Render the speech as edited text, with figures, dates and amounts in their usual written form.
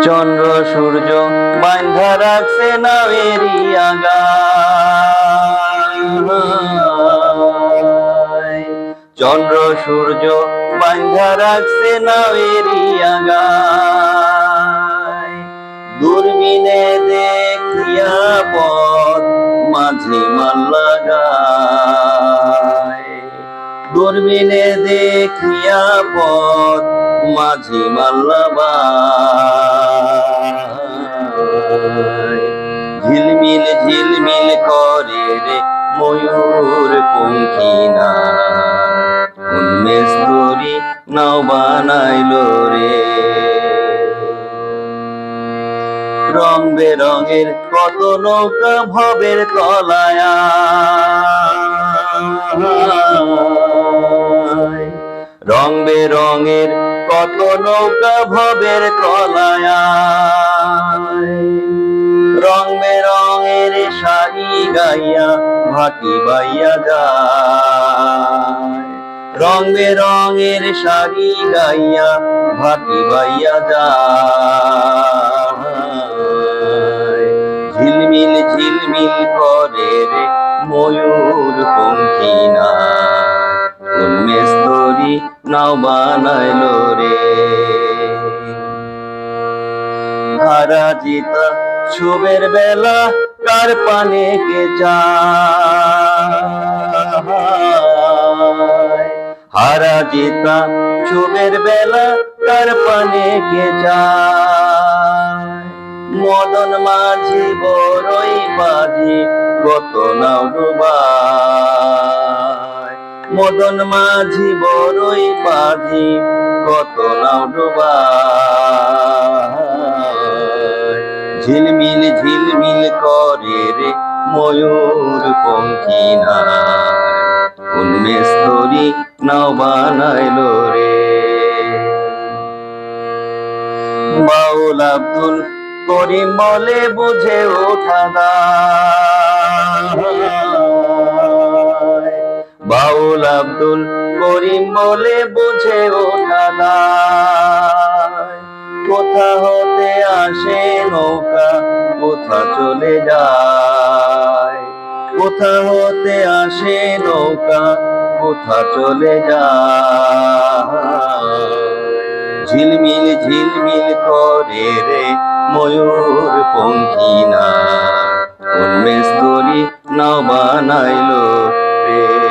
চন্দ্র সূর্য বাঁধা রাখছে নাওয়েরি আগায়। চন্দ্র সূর্য বাঁধা রাখছে নাওয়েরি আগায়। দূরবীনে দেখিয়া পথ মাঝি মাল্লা গায়। দূরবীনে দেখিয়া পথ মাঝি মাল্লা বায়। ঝিলমিল ঝিলমিল করে রে ময়ূর পঙ্খিনা, উন্মেষ তরি নাও বানাইলো রে। রং বেরঙের কত নৌকা ভবের তলায়, রং বেরঙের কত নৌকা ভবের তলায়। রং বেরঙের শাড়ি গাইয়া ভাটি বাইয়া যায়। রং বেরঙের শাড়ি গাইয়া ভাটি বাইয়া যায়। ঝিলমিল ঝিলমিল করে রে ময়ূর পঙ্খিনা, উন্মেষ তরি নাও বানাইলো রে। হারা জিতা শুভের বেলা কার পানে কে চায়। হারা জিতা শুভের বেলা কার পানে কে চায়। মদন মাঝি বড়ই বাজি কত নাও ডুবায়। মদন মাঝি বড়ই বাজি কত নাও ডুবায়। ঝিলমিল ঝিলমিল করে রে ময়ূর পঙ্খিনা, উন্মেষ তরি নাও বানাইলো রে। বাউল আব্দুল করিম বলে বুঝে ওঠা দায়। বাউল আব্দুল করিম বলে বুঝে ওঠা দায়। কোথা হতে আসে নৌকা কোথা চলে যায়। কোথা হতে আসে নৌকা কোথা চলে যায়। ঝিলমিল ঝিলমিল করে রে ময়ূর পঙ্খিনা, উন্মেষ তরি নাও বানাইলো রে।